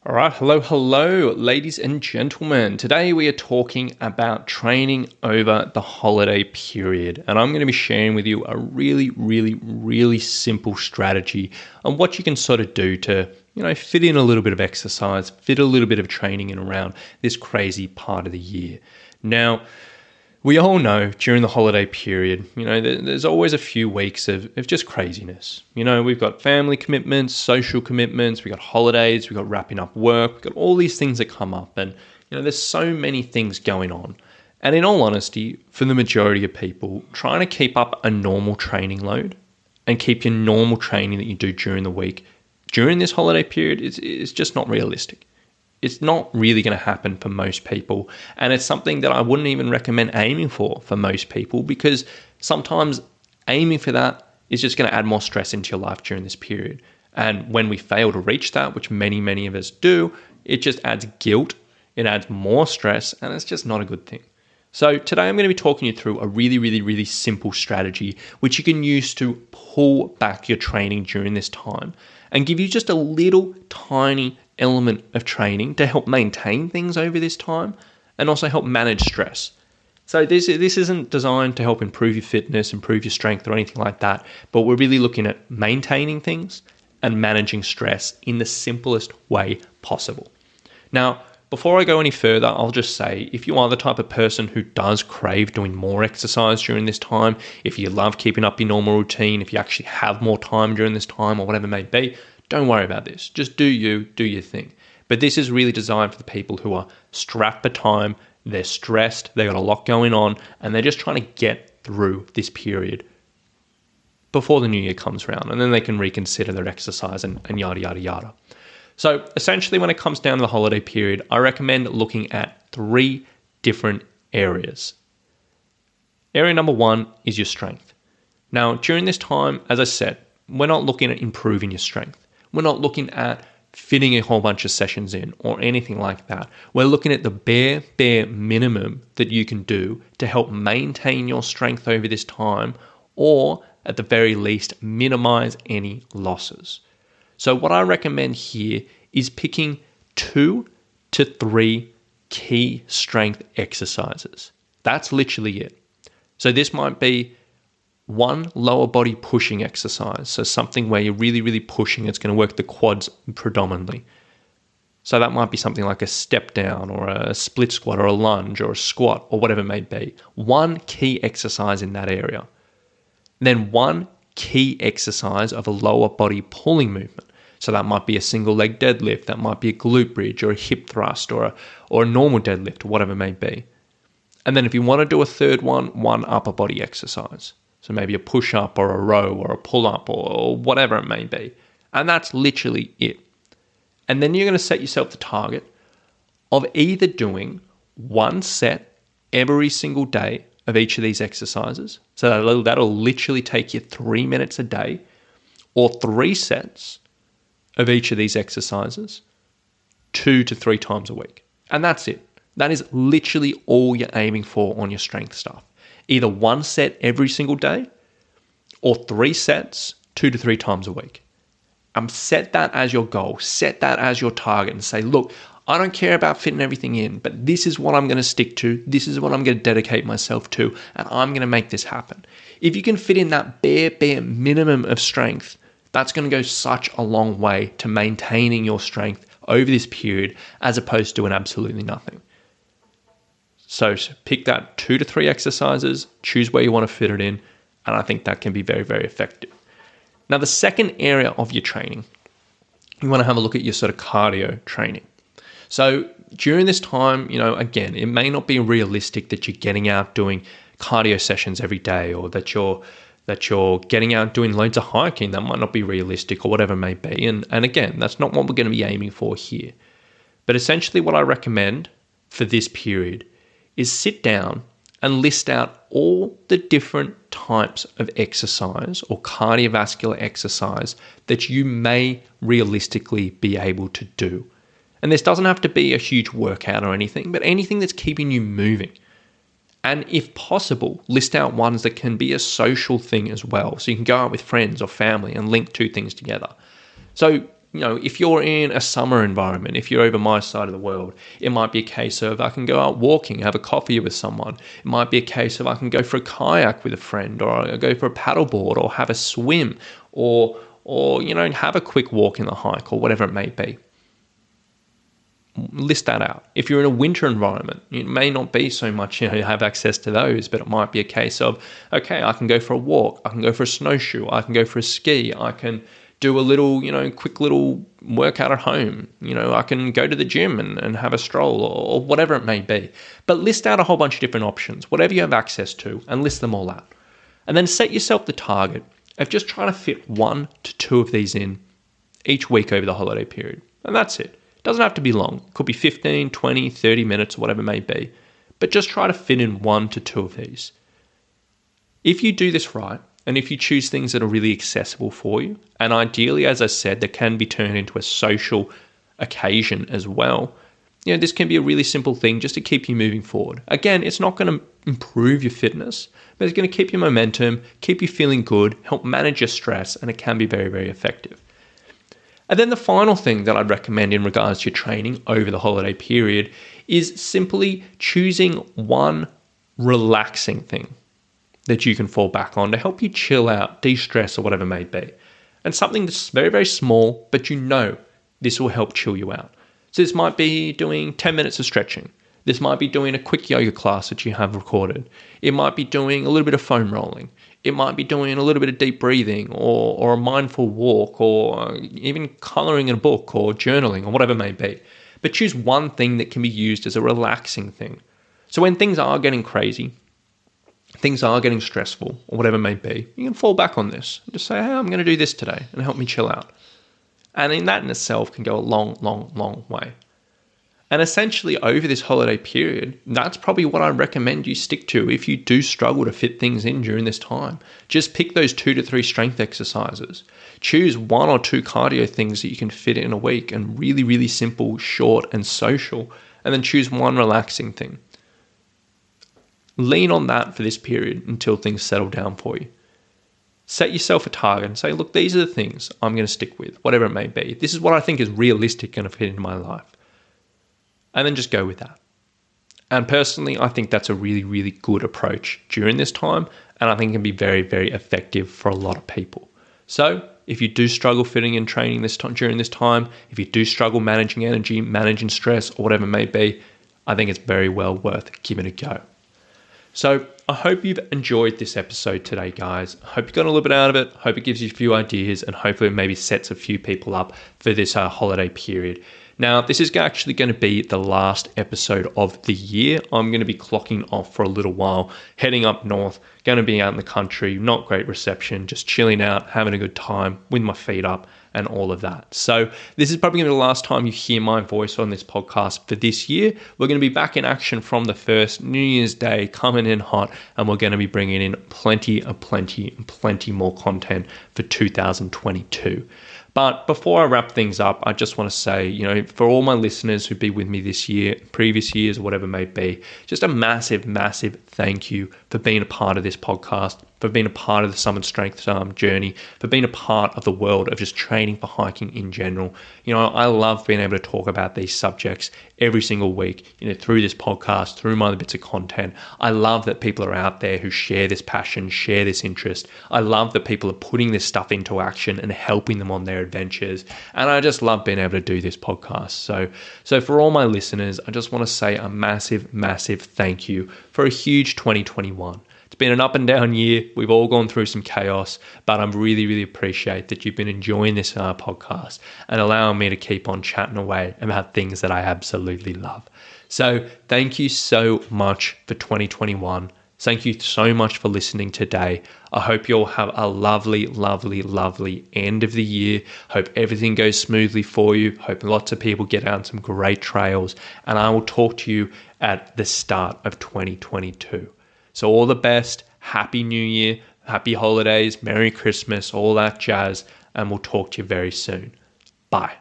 All right, hello, ladies and gentlemen. Today we are talking about training over the holiday period, and I'm going to be sharing with you a really simple strategy on what you can sort of do to, fit in a little bit of exercise, fit a little bit of training in around this crazy part of the year. Now, we all know during the holiday period, there's always a few weeks of just craziness. We've got family commitments, social commitments, we've got holidays, we've got wrapping up work, we've got all these things that come up, and there's so many things going on. And in all honesty, for the majority of people, trying to keep up a normal training load and keep your normal training that you do during the week during this holiday period is just not realistic. It's not really going to happen for most people. And it's something that I wouldn't even recommend aiming for most people, because sometimes aiming for that is just going to add more stress into your life during this period. And when we fail to reach that, which many of us do, it just adds guilt, it adds more stress, and it's just not a good thing. So today I'm going to be talking you through a really simple strategy which you can use to pull back your training during this time and give you just a little tiny element of training to help maintain things over this time and also help manage stress. So this isn't designed to help improve your fitness, improve your strength or anything like that, but we're really looking at maintaining things and managing stress in the simplest way possible. Now, before I go any further, I'll just say, if you are the type of person who does crave doing more exercise during this time, if you love keeping up your normal routine, if you actually have more time during this time or whatever it may be, don't worry about this. Just do your thing. But this is really designed for the people who are strapped for time, they're stressed, they got a lot going on, and they're just trying to get through this period before the new year comes around, and then they can reconsider their exercise and yada. So essentially, when it comes down to the holiday period, I recommend looking at 3 different areas. Area number 1 is your strength. Now, during this time, as I said, we're not looking at improving your strength. We're not looking at fitting a whole bunch of sessions in or anything like that. We're looking at the bare minimum that you can do to help maintain your strength over this time, or at the very least, minimize any losses. So what I recommend here is picking 2 to 3 key strength exercises. That's literally it. So this might be 1 lower body pushing exercise. So something where you're really pushing, it's going to work the quads predominantly. So that might be something like a step down or a split squat or a lunge or a squat or whatever it may be. 1 key exercise in that area. Then 1 key exercise of a lower body pulling movement. So that might be a single leg deadlift, that might be a glute bridge or a hip thrust or a normal deadlift or whatever it may be. And then if you want to do a third one upper body exercise. So maybe a push-up or a row or a pull-up or whatever it may be. And that's literally it. And then you're going to set yourself the target of either doing 1 set every single day of each of these exercises. So that'll literally take you 3 minutes a day, or 3 sets of each of these exercises 2 to 3 times a week. And that's it. That is literally all you're aiming for on your strength stuff. Either 1 set every single day or 3 sets 2 to 3 times a week. Set that as your goal. Set that as your target and say, look, I don't care about fitting everything in, but this is what I'm going to stick to. This is what I'm going to dedicate myself to, and I'm going to make this happen. If you can fit in that bare minimum of strength, that's going to go such a long way to maintaining your strength over this period, as opposed to doing absolutely nothing. So pick that 2 to 3 exercises, choose where you want to fit it in, and I think that can be very effective. Now, the second area of your training, you want to have a look at your sort of cardio training. So during this time, again, it may not be realistic that you're getting out doing cardio sessions every day, or that you're getting out doing loads of hiking. That might not be realistic or whatever it may be. And again, that's not what we're going to be aiming for here. But essentially what I recommend for this period is sit down and list out all the different types of exercise or cardiovascular exercise that you may realistically be able to do. And this doesn't have to be a huge workout or anything, but anything that's keeping you moving. And if possible, list out ones that can be a social thing as well. So you can go out with friends or family and link 2 things together. So if you're in a summer environment, if you're over my side of the world, it might be a case of I can go out walking, have a coffee with someone. It might be a case of I can go for a kayak with a friend, or I go for a paddleboard, or have a swim, or have a quick walk in the hike, or whatever it may be. List that out. If you're in a winter environment, it may not be so much, you have access to those, but it might be a case of, okay, I can go for a walk, I can go for a snowshoe, I can go for a ski, I can do a little, quick little workout at home. I can go to the gym and have a stroll, or whatever it may be. But list out a whole bunch of different options, whatever you have access to, and list them all out. And then set yourself the target of just trying to fit 1 to 2 of these in each week over the holiday period. And that's it. Doesn't have to be long. It could be 15, 20, 30 minutes, or whatever it may be. But just try to fit in 1 to 2 of these. If you do this right, and if you choose things that are really accessible for you, and ideally, as I said, that can be turned into a social occasion as well, this can be a really simple thing just to keep you moving forward. Again, it's not going to improve your fitness, but it's going to keep your momentum, keep you feeling good, help manage your stress, and it can be very, very effective. And then the final thing that I'd recommend in regards to your training over the holiday period is simply choosing one relaxing thing that you can fall back on to help you chill out, de-stress, or whatever it may be. And something that's very, very small, but this will help chill you out. So this might be doing 10 minutes of stretching. This might be doing a quick yoga class that you have recorded. It might be doing a little bit of foam rolling. It might be doing a little bit of deep breathing, or a mindful walk, or even coloring in a book, or journaling, or whatever it may be. But choose one thing that can be used as a relaxing thing. So when things are getting crazy, things are getting stressful, or whatever it may be, you can fall back on this and just say, hey, I'm going to do this today and help me chill out. And that in itself can go a long, long, long way. And essentially over this holiday period, that's probably what I recommend you stick to if you do struggle to fit things in during this time. Just pick those 2 to 3 strength exercises. Choose 1 or 2 cardio things that you can fit in a week, and really, really simple, short and social. And then choose 1 relaxing thing. Lean on that for this period until things settle down for you. Set yourself a target and say, look, these are the things I'm going to stick with, whatever it may be. This is what I think is realistic going to fit into my life. And then just go with that. And personally, I think that's a really, really good approach during this time. And I think it can be very, very effective for a lot of people. So if you do struggle fitting in training during this time, if you do struggle managing energy, managing stress, or whatever it may be, I think it's very well worth giving it a go. So I hope you've enjoyed this episode today, guys. I hope you got a little bit out of it. Hope it gives you a few ideas, and hopefully it maybe sets a few people up for this holiday period. Now, this is actually going to be the last episode of the year. I'm going to be clocking off for a little while, heading up north, going to be out in the country, not great reception, just chilling out, having a good time with my feet up and all of that. So this is probably going to be the last time you hear my voice on this podcast for this year. We're going to be back in action from the first New Year's Day, coming in hot, and we're going to be bringing in plenty more content for 2022. But before I wrap things up, I just want to say, for all my listeners who've been with me this year, previous years, or whatever it may be, just a massive, massive thank you for being a part of this podcast, for being a part of the Summit Strength journey, for being a part of the world of just training for hiking in general. I love being able to talk about these subjects every single week, through this podcast, through my other bits of content. I love that people are out there who share this passion, share this interest. I love that people are putting this stuff into action and helping them on their adventures. And I just love being able to do this podcast. So for all my listeners, I just want to say a massive, massive thank you for a huge 2021. It's been an up and down year. We've all gone through some chaos, but I really, really appreciate that you've been enjoying this podcast and allowing me to keep on chatting away about things that I absolutely love. So thank you so much for 2021. Thank you so much for listening today. I hope you all have a lovely, lovely, lovely end of the year. Hope everything goes smoothly for you. Hope lots of people get out on some great trails. And I will talk to you at the start of 2022. So all the best. Happy New Year. Happy holidays. Merry Christmas. All that jazz. And we'll talk to you very soon. Bye.